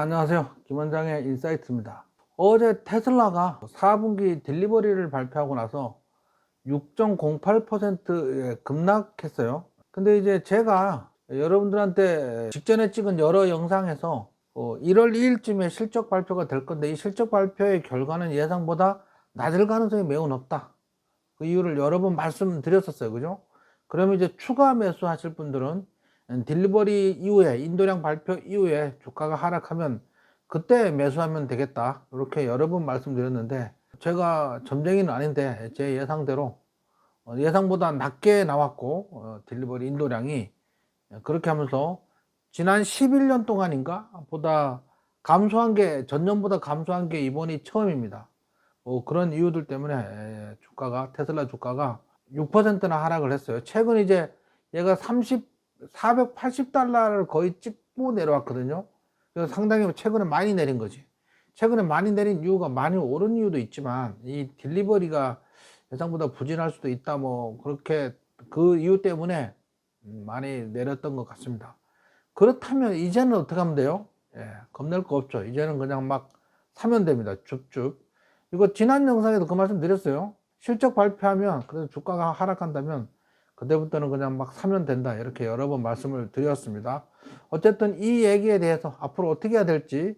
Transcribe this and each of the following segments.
안녕하세요. 김원장의 인사이트입니다. 어제 테슬라가 4분기 딜리버리를 발표하고 나서 6.08% 급락했어요. 근데 이제 제가 여러분들한테 직전에 찍은 여러 영상에서 1월 2일쯤에 실적 발표가 될 건데, 이 실적 발표의 결과는 예상보다 낮을 가능성이 매우 높다. 그 이유를 여러 번 말씀드렸었어요. 그죠? 그러면 이제 추가 매수 하실 분들은 딜리버리 이후에, 인도량 발표 이후에 주가가 하락하면 그때 매수하면 되겠다, 이렇게 여러 번 말씀드렸는데, 제가 점쟁이는 아닌데 제 예상대로 예상보다 낮게 나왔고, 딜리버리 인도량이 그렇게 하면서 지난 11년 동안인가 보다 감소한 게, 전년보다 감소한 게 이번이 처음입니다. 그런 이유들 때문에 주가가, 테슬라 주가가 6%나 하락을 했어요. 최근 이제 얘가 480달러를 거의 찍고 내려왔거든요. 그래서 상당히 최근에 많이 내린 거지. 최근에 많이 내린 이유가, 많이 오른 이유도 있지만 이 딜리버리가 예상보다 부진할 수도 있다, 뭐 그렇게 그 이유 때문에 많이 내렸던 것 같습니다. 그렇다면 이제는 어떻게 하면 돼요? 겁낼 거 없죠. 이제는 그냥 막 사면 됩니다. 줍줍. 이거 지난 영상에도 그 말씀 드렸어요. 실적 발표하면, 그래서 주가가 하락한다면 그때부터는 그냥 막 사면 된다, 이렇게 여러 번 말씀을 드렸습니다. 어쨌든 이 얘기에 대해서 앞으로 어떻게 해야 될지,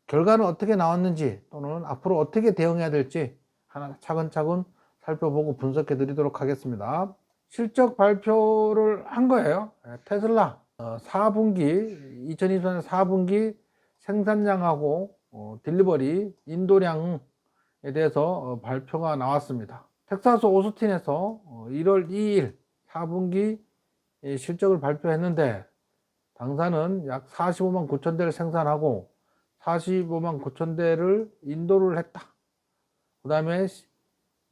결과는 어떻게 나왔는지, 또는 앞으로 어떻게 대응해야 될지 하나 차근차근 살펴보고 분석해 드리도록 하겠습니다. 실적 발표를 한 거예요. 테슬라 4분기 2024년 4분기 생산량하고 딜리버리 인도량에 대해서 발표가 나왔습니다. 텍사스 오스틴에서 1월 2일 4분기 실적을 발표했는데, 당사는 약 45만 9천 대를 생산하고 45만 9천 대를 인도를 했다. 그 다음에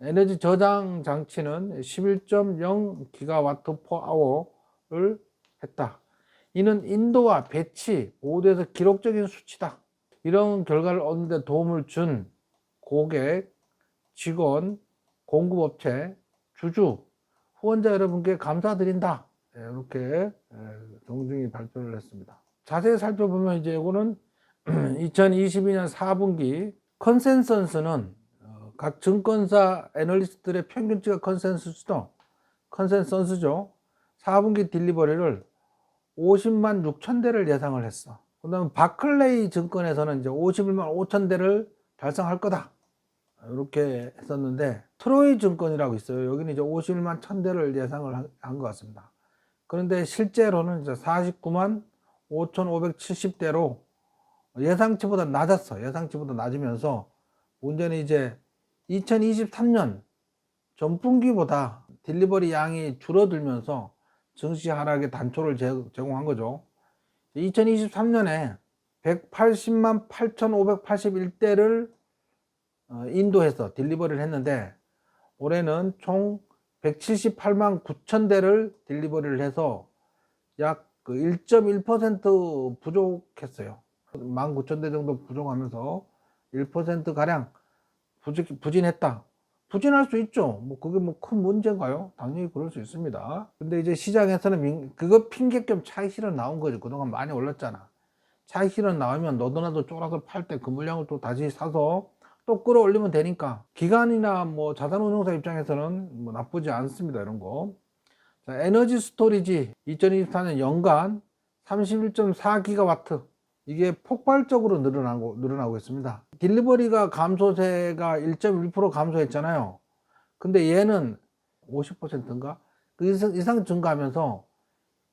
에너지 저장 장치는 11.0 기가와트 퍼 아워를 했다. 이는 인도와 배치 모두에서 기록적인 수치다. 이런 결과를 얻는 데 도움을 준 고객, 직원, 공급업체, 주주, 후원자 여러분께 감사드린다, 이렇게 정중히 발표를 했습니다. 자세히 살펴보면 이제 이거는 2022년 4분기 컨센서스는 각 증권사 애널리스트들의 평균치가 컨센서스죠. 4분기 딜리버리를 50만 6천 대를 예상을 했어. 그 다음 바클레이 증권에서는 이제 51만 5천 대를 달성할 거다, 이렇게 했었는데, 트로이 증권이라고 있어요. 여기는 이제 51만 1천 대를 예상을 한 것 같습니다. 그런데 실제로는 이제 49만 5,570대로 예상치보다 낮았어. 예상치보다 낮으면서 문제는 이제 2023년 전분기보다 딜리버리 양이 줄어들면서 증시 하락의 단초를 제공한 거죠. 2023년에 180만 8,581대를 인도해서 딜리버리를 했는데, 올해는 총 178만 9천 대를 딜리버리를 해서 약 1.1% 부족했어요. 19,000대 정도 부족하면서 1% 가량 부진했다. 부진할 수 있죠. 뭐 그게 뭐 큰 문제인가요? 당연히 그럴 수 있습니다. 근데 이제 시장에서는 그거 핑계겸 차익 실현 나온 거지. 그동안 많이 올랐잖아. 차익 실현 나오면 너도나도 쫄아서 팔 때 그 물량을 또 다시 사서 또 끌어올리면 되니까, 기관이나 뭐 자산운용사 입장에서는 뭐 나쁘지 않습니다, 이런 거. 자, 에너지 스토리지 2024년 연간 31.4기가와트, 이게 폭발적으로 늘어나고 있습니다. 딜리버리가 감소세가 1.1% 감소했잖아요. 근데 얘는 50%인가? 그 이상 증가하면서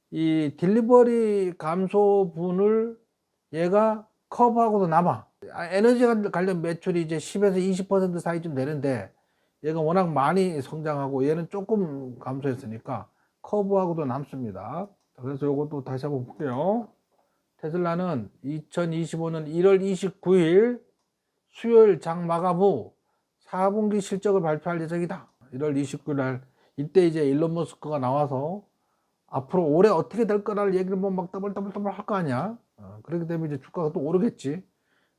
이 딜리버리 감소분을 얘가 커버하고도 남아. 에너지 관련 매출이 이제 10에서 20% 사이쯤 되는데, 얘가 워낙 많이 성장하고 얘는 조금 감소했으니까 커브하고도 남습니다. 그래서 이것도 다시 한번 볼게요. 테슬라는 2025년 1월 29일 수요일 장 마감 후 4분기 실적을 발표할 예정이다. 1월 29일 날, 이때 이제 일론 머스크가 나와서 앞으로 올해 어떻게 될 거라는 얘기를 뭐 막 더블 할 거 아니야. 그렇기 때문에 이제 주가가 또 오르겠지.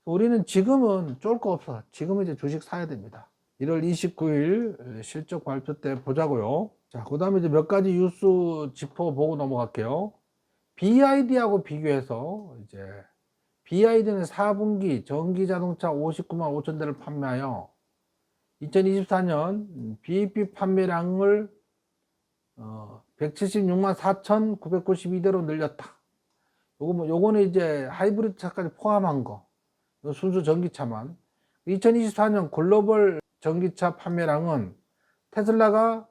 우리는 지금은 쫄 거 없어. 지금 이제 주식 사야 됩니다. 1월 29일 실적 발표 때 보자고요. 자, 그 다음에 이제 몇 가지 뉴스 짚어보고 넘어갈게요. BYD하고 비교해서 이제 BYD는 4분기 전기 자동차 59만 5천 대를 판매하여 2024년 BEV 판매량을 176만 4,992대로 늘렸다. 요거는 이제 하이브리드 차까지 포함한 거. 순수 전기차만. 2024년 글로벌 전기차 판매량은 테슬라가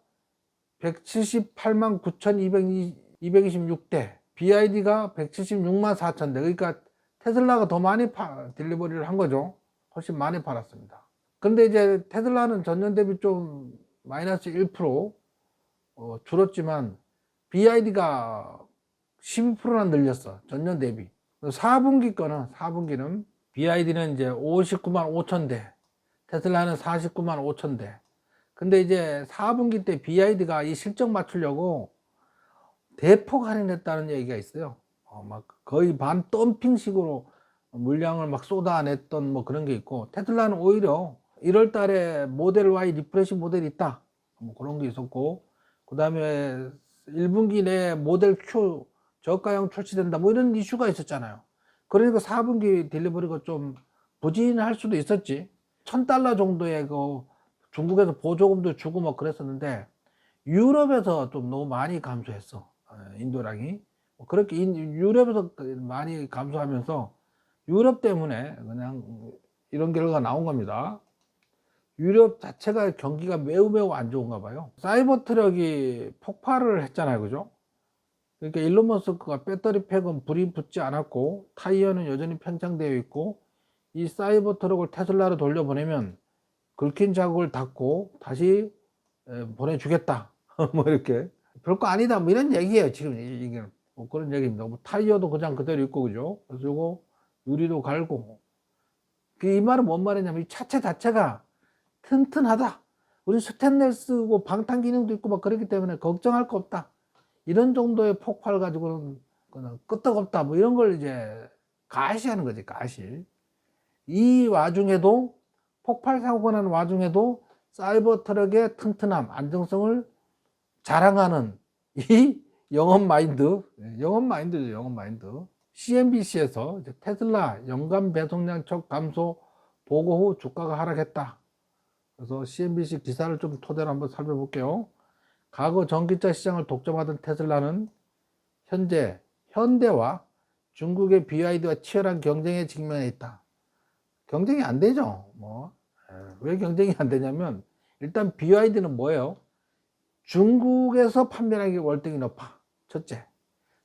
178만 9,226대, BYD가 176만 4천 대. 그러니까 테슬라가 더 많이 딜리버리를 한 거죠. 훨씬 많이 팔았습니다. 그런데 이제 테슬라는 전년 대비 좀 마이너스 1% 줄었지만 BYD가 12%나 늘렸어. 전년 대비. 4분기는 BYD는 이제 59만 5천 대, 테슬라는 49만 5천 대. 근데 이제 4분기 때 BYD가 이 실적 맞추려고 대폭 할인했다는 얘기가 있어요. 막 거의 반 덤핑식으로 물량을 막 쏟아냈던 뭐 그런 게 있고, 테슬라는 오히려 1월 달에 모델 Y 리프레시 모델이 있다. 뭐 그런 게 있었고, 그 다음에 1분기 내에 모델 Q 저가형 출시된다. 뭐 이런 이슈가 있었잖아요. 그러니까 4분기 딜리버리가 좀 부진할 수도 있었지. $1,000 정도의 그 중국에서 보조금도 주고 뭐 그랬었는데, 유럽에서 좀 너무 많이 감소했어. 인도량이. 그렇게 유럽에서 많이 감소하면서 유럽 때문에 그냥 이런 결과가 나온 겁니다. 유럽 자체가 경기가 매우 안 좋은가 봐요. 사이버 트럭이 폭발을 했잖아요. 그죠? 그러니까 일론 머스크가 배터리 팩은 불이 붙지 않았고 타이어는 여전히 팽창되어 있고, 이 사이버 트럭을 테슬라로 돌려보내면 긁힌 자국을 닫고 다시 보내주겠다. 뭐 이렇게 별거 아니다 뭐 이런 얘기예요. 지금 이게 뭐 그런 얘기입니다. 뭐 타이어도 그냥 그대로 있고, 그죠? 그리고 유리도 갈고. 이 말은 뭔 말이냐면 이 차체 자체가 튼튼하다. 우리 스테인레스고 방탄 기능도 있고 막 그렇기 때문에 걱정할 거 없다. 이런 정도의 폭발 가지고는 그냥 끄떡없다. 뭐 이런 걸 이제 가시하는 거지, 가시. 이 와중에도, 폭발 사고가 난 와중에도 사이버 트럭의 튼튼함, 안정성을 자랑하는 이 영업 마인드죠, 영업 마인드. CNBC에서 테슬라 연간 배송량 촉 감소 보고 후 주가가 하락했다. 그래서 CNBC 기사를 좀 토대로 한번 살펴볼게요. 과거 전기차 시장을 독점하던 테슬라는 현재 현대와 중국의 BYD와 치열한 경쟁에 직면해 있다. 경쟁이 안 되죠. 왜 경쟁이 안 되냐면, 일단 BYD는 뭐예요? 중국에서 판매량이 월등히 높아. 첫째.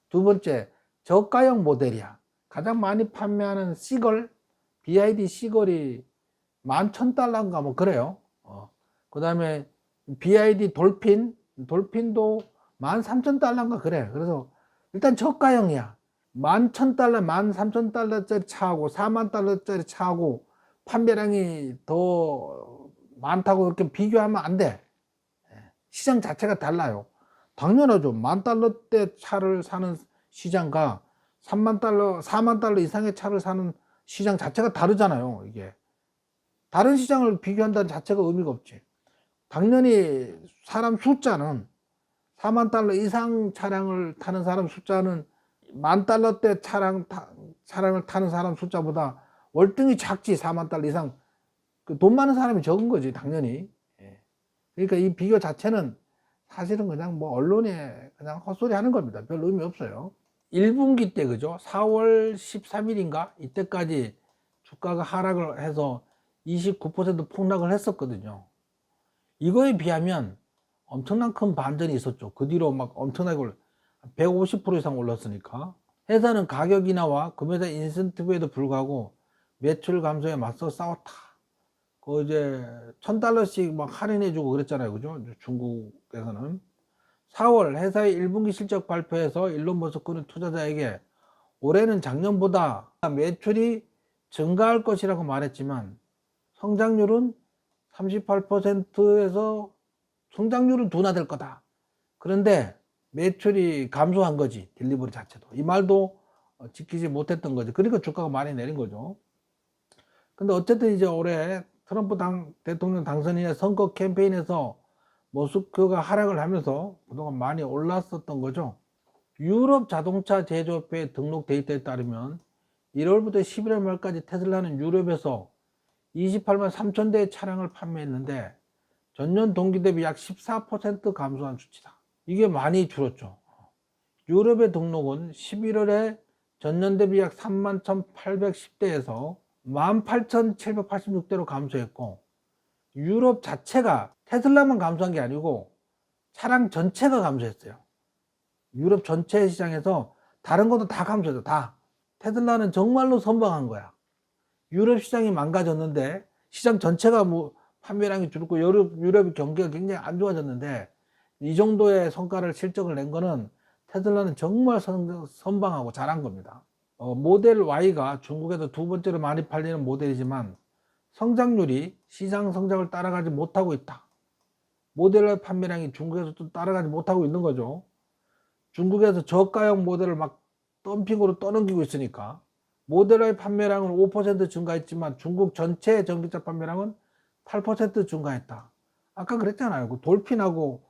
두 번째, 저가형 모델이야. 가장 많이 판매하는 C걸, BYD C걸이 $11,000인가 뭐 그래요. 그 다음에 BYD 돌핀도 $13,000인가 그래. 그래서 일단 저가형이야. $11,000, $13,000짜리 차하고 $40,000짜리 차하고 판매량이 더 많다고 그렇게 비교하면 안 돼. 시장 자체가 달라요. 당연하죠. $10,000대 차를 사는 시장과 $30,000 이상의 차를 사는 시장 자체가 다르잖아요. 이게 다른 시장을 비교한다는 자체가 의미가 없지. 당연히 사람 숫자는 $40,000 이상 차량을 타는 사람 숫자는 $10,000대 차량을 타는 사람 숫자보다 월등히 작지. $40,000 이상 돈 많은 사람이 적은 거지, 당연히. 그러니까 이 비교 자체는 사실은 그냥 뭐 언론에 그냥 헛소리 하는 겁니다. 별 의미 없어요. 1분기 때, 그죠? 4월 13일인가? 이때까지 주가가 하락을 해서 29% 폭락을 했었거든요. 이거에 비하면 엄청난 큰 반전이 있었죠. 그 뒤로 막 엄청나게 150% 이상 올랐으니까. 회사는 가격 인하와 금회사 인센티브에도 불구하고 매출 감소에 맞서 싸웠다. 그 이제 $1,000씩 막 할인해주고 그랬잖아요. 그죠? 중국에서는. 4월 회사의 1분기 실적 발표에서 일론 머스크는 투자자에게 올해는 작년보다 매출이 증가할 것이라고 말했지만 성장률은 38%에서 성장률은 둔화될 거다. 그런데 매출이 감소한 거지, 딜리버리 자체도. 이 말도 지키지 못했던 거죠. 그러니까 주가가 많이 내린 거죠. 근데 어쨌든 이제 올해 트럼프 대통령 당선인의 선거 캠페인에서 머스크가 하락을 하면서 그동안 많이 올랐었던 거죠. 유럽 자동차 제조업에 등록 데이터에 따르면 1월부터 11월 말까지 테슬라는 유럽에서 28만 3천 대의 차량을 판매했는데 전년 동기 대비 약 14% 감소한 수치다. 이게 많이 줄었죠. 유럽의 등록은 11월에 전년 대비 약 3만 1,810대에서 18,786대로 감소했고, 유럽 자체가 테슬라만 감소한 게 아니고 차량 전체가 감소했어요. 유럽 전체 시장에서 다른 것도 다 감소했어. 다. 테슬라는 정말로 선방한 거야. 유럽 시장이 망가졌는데 시장 전체가 뭐 판매량이 줄고 유럽의 경기가 굉장히 안 좋아졌는데 이 정도의 성과를 실적을 낸 거는 테슬라는 정말 선방하고 잘한 겁니다. 모델 Y가 중국에서 두 번째로 많이 팔리는 모델이지만 성장률이 시장 성장을 따라가지 못하고 있다. 모델 Y 판매량이 중국에서 또 따라가지 못하고 있는 거죠. 중국에서 저가형 모델을 막 덤핑으로 떠넘기고 있으니까 모델 Y 판매량은 5% 증가했지만 중국 전체 전기차 판매량은 8% 증가했다. 아까 그랬잖아요. 그 돌핀하고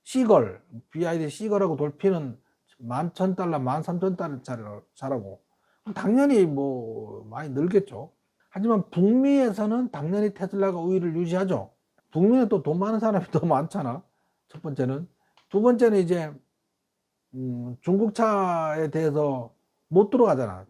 시걸, BYD 시걸하고 돌핀은 11,000달러, 13,000달러짜리라고. 당연히 뭐 많이 늘겠죠. 하지만 북미에서는 당연히 테슬라가 우위를 유지하죠. 북미는 또 돈 많은 사람이 더 많잖아. 첫 번째는. 두 번째는 이제 중국차에 대해서 못 들어가잖아.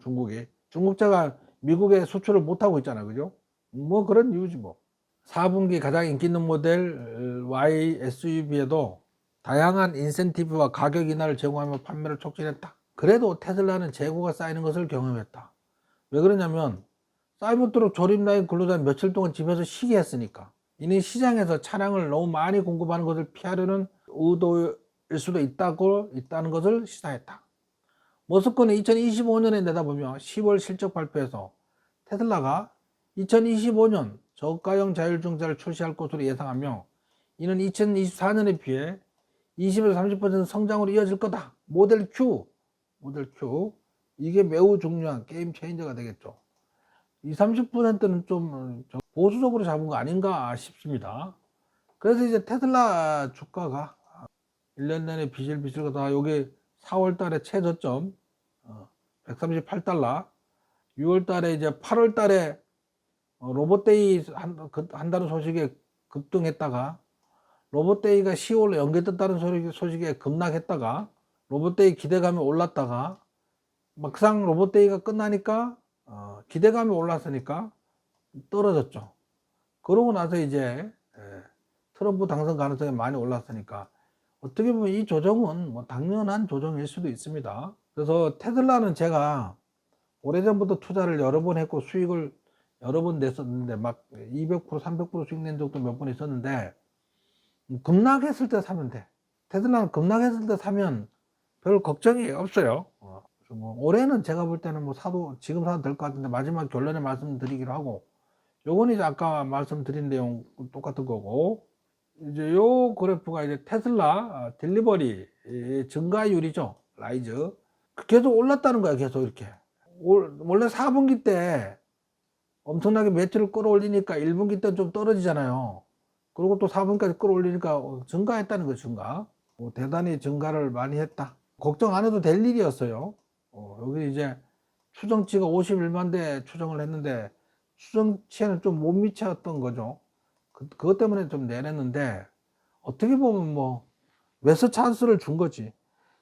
중국차가 미국에 수출을 못 하고 있잖아. 그죠? 뭐 그런 이유지 뭐. 4분기 가장 인기 있는 모델 Y SUV에도 다양한 인센티브와 가격 인하를 제공하며 판매를 촉진했다. 그래도 테슬라는 재고가 쌓이는 것을 경험했다. 왜 그러냐면 사이버트럭 조립 라인 근로자 며칠 동안 집에서 쉬게 했으니까. 이는 시장에서 차량을 너무 많이 공급하는 것을 피하려는 의도일 수도 있다는 것을 시사했다. 머스크는 2025년에 내다보며 10월 실적 발표에서 테슬라가 2025년 저가형 자율주행차를 출시할 것으로 예상하며 이는 2024년에 비해 20에서 30% 성장으로 이어질 거다. 모델 Q 이게 매우 중요한 게임 체인저가 되겠죠. 이 30%는 좀 보수적으로 잡은 거 아닌가 싶습니다. 그래서 이제 테슬라 주가가 1년 내내 비실비실 가다가 여기 4월 달에 최저점 138달러, 6월 달에 이제 8월 달에 로봇데이 한다는 소식에 급등했다가 로봇데이가 10월로 연기됐다는 소식에 급락했다가 로봇데이 기대감이 올랐다가 막상 로봇데이가 끝나니까 기대감이 올랐으니까 떨어졌죠. 그러고 나서 이제 트럼프 당선 가능성이 많이 올랐으니까 어떻게 보면 이 조정은 뭐 당연한 조정일 수도 있습니다. 그래서 테슬라는 제가 오래전부터 투자를 여러 번 했고 수익을 여러 번 냈었는데 막 200%, 300% 수익 낸 적도 몇 번 있었는데 급락했을 때 사면 돼. 테슬라는 급락했을 때 사면 별 걱정이 없어요. 뭐 올해는 제가 볼 때는 뭐 지금 사도 될 것 같은데 마지막 결론에 말씀드리기로 하고 요건 이제 아까 말씀드린 내용 똑같은 거고 이제 요 그래프가 이제 테슬라 딜리버리 증가율이죠. 라이즈 계속 올랐다는 거야. 계속 이렇게 원래 4분기 때 엄청나게 매출을 끌어올리니까 1분기 때는 좀 떨어지잖아요. 그리고 또 4분기까지 끌어올리니까 증가했다는 거죠. 증가 대단히 증가를 많이 했다. 걱정 안 해도 될 일이었어요. 여기 이제 추정치가 51만 대 추정을 했는데 추정치에는 좀 못 미쳤던 거죠. 그것 때문에 좀 내렸는데 어떻게 보면 뭐 매수 찬스를 준 거지.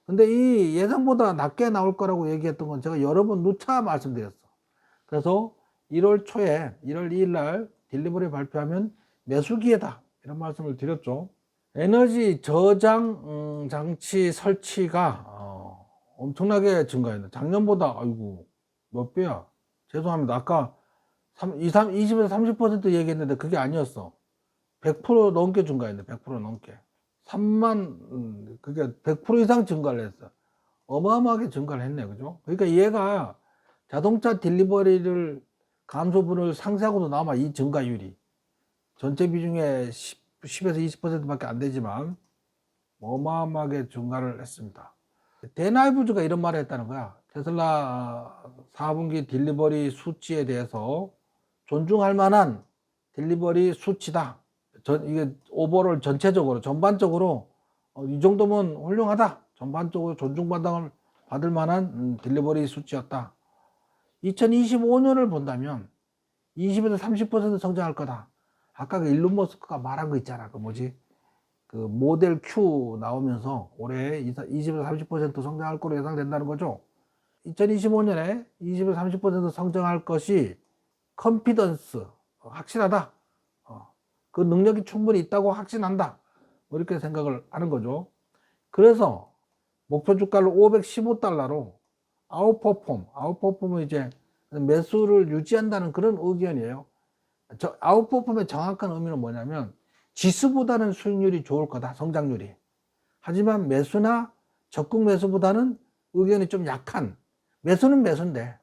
근데 이 예상보다 낮게 나올 거라고 얘기했던 건 제가 여러 번 누차 말씀드렸어. 그래서 1월 2일 날 딜리버리 발표하면 매수 기회다 이런 말씀을 드렸죠. 에너지 저장 장치 설치가 엄청나게 증가했네. 작년보다 아이고 몇 배야. 죄송합니다. 아까 20에서 30% 얘기했는데 그게 아니었어. 100% 넘게 증가했네. 100% 넘게. 3만 그게 100% 이상 증가를 했어. 어마어마하게 증가를 했네. 그죠? 그러니까 얘가 자동차 딜리버리를 감소분을 상쇄하고도 남아. 이 증가율이 전체 비중의 10에서 20%밖에 안 되지만 어마어마하게 증가를 했습니다. 데나이브즈가 이런 말을 했다는 거야. 테슬라 4분기 딜리버리 수치에 대해서 존중할 만한 딜리버리 수치다. 이게 오버롤 전체적으로 전반적으로 이 정도면 훌륭하다. 전반적으로 존중받을 만한 딜리버리 수치였다. 2025년을 본다면 20에서 30% 성장할 거다. 아까 그 일론 머스크가 말한 거 있잖아. 그 뭐지? 그 모델 Q 나오면서 올해 20에서 30% 성장할 거로 예상된다는 거죠. 2025년에 20에서 30% 성장할 것이 컨피던스, 확실하다. 그 능력이 충분히 있다고 확신한다. 뭐 이렇게 생각을 하는 거죠. 그래서 목표 주가를 515달러로 아웃퍼폼은 이제 매수를 유지한다는 그런 의견이에요. 아웃퍼폼의 정확한 의미는 뭐냐면 지수보다는 수익률이 좋을 거다, 성장률이. 하지만 매수나 적극 매수보다는 의견이 좀 약한, 매수는 매수인데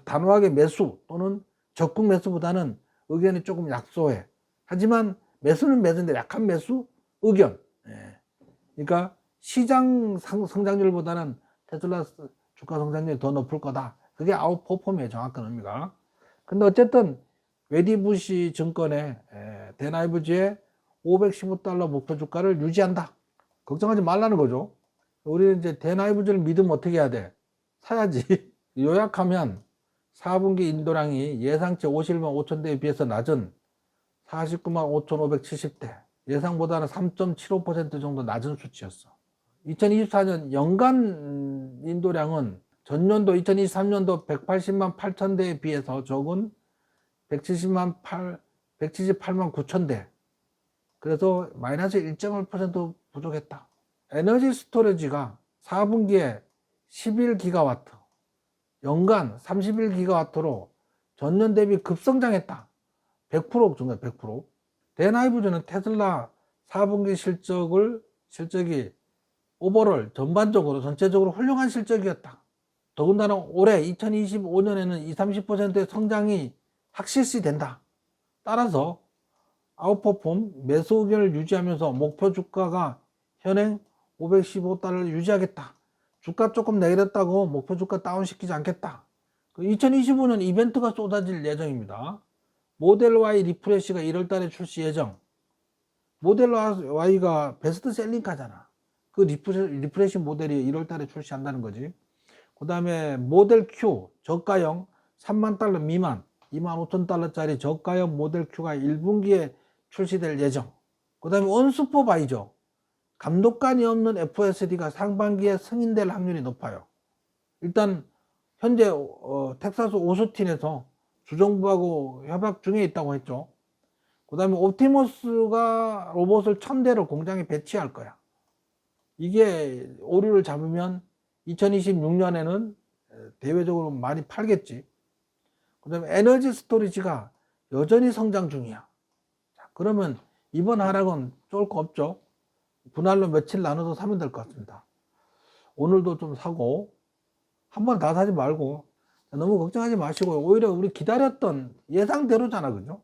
단호하게 매수 또는 적극 매수보다는 의견이 조금 약소해. 하지만 매수는 매수인데 약한 매수 의견. 그러니까 시장 성장률보다는 테슬라 주가 성장률이 더 높을 거다. 그게 아웃퍼폼의 정확한 의미가. 근데 어쨌든 웨디부시 증권의 대나이브즈의 515달러 목표 주가를 유지한다. 걱정하지 말라는 거죠. 우리는 이제 대나이브즈를 믿으면 어떻게 해야 돼? 사야지. 요약하면 4분기 인도량이 예상치 51만 5천 대에 비해서 낮은 49만 5,570대, 예상보다는 3.75% 정도 낮은 수치였어. 2024년 연간 인도량은 전년도 2023년도 180만 8천 대에 비해서 적은 178만 9천 대. 그래서 마이너스 1.1% 부족했다. 에너지 스토리지가 4분기에 11기가와트, 연간 31기가와트로 전년 대비 급성장했다. 100% 증가, 100%. 대나이브즈는 테슬라 4분기 실적이 오버롤 전반적으로 전체적으로 훌륭한 실적이었다. 더군다나 올해 2025년에는 20-30%의 성장이 확실시 된다. 따라서 아웃퍼폼 매수 의견을 유지하면서 목표 주가가 현행 515달러를 유지하겠다. 주가 조금 내렸다고 목표 주가 다운시키지 않겠다. 2025년 이벤트가 쏟아질 예정입니다. 모델 Y 리프레시가 1월달에 출시 예정. 모델 Y가 베스트셀링카잖아. 그 리프레시 모델이 1월달에 출시한다는 거지. 그 다음에 모델 Q 저가형 3만 달러 미만 2만 5천 달러짜리 저가형 모델 Q가 1분기에 출시될 예정. 그 다음에 언슈퍼바이저 감독관이 없는 FSD가 상반기에 승인될 확률이 높아요. 일단 현재 텍사스 오스틴에서 주정부하고 협약 중에 있다고 했죠. 그 다음에 옵티머스가 로봇을 1000대를 공장에 배치할 거야. 이게 오류를 잡으면 2026년에는 대외적으로 많이 팔겠지. 그 다음에 에너지 스토리지가 여전히 성장 중이야. 자, 그러면 이번 하락은 쫄 거 없죠. 분할로 며칠 나눠서 사면 될 것 같습니다. 오늘도 좀 사고 한 번 다 사지 말고 너무 걱정하지 마시고 오히려 우리 기다렸던 예상대로잖아, 그죠?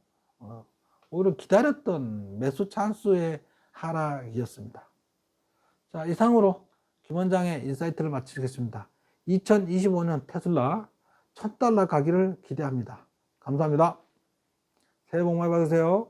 오히려 기다렸던 매수 찬스의 하락이었습니다. 자, 이상으로 김 원장의 인사이트를 마치겠습니다. 2025년 테슬라 $1000 가기를 기대합니다. 감사합니다. 새해 복 많이 받으세요.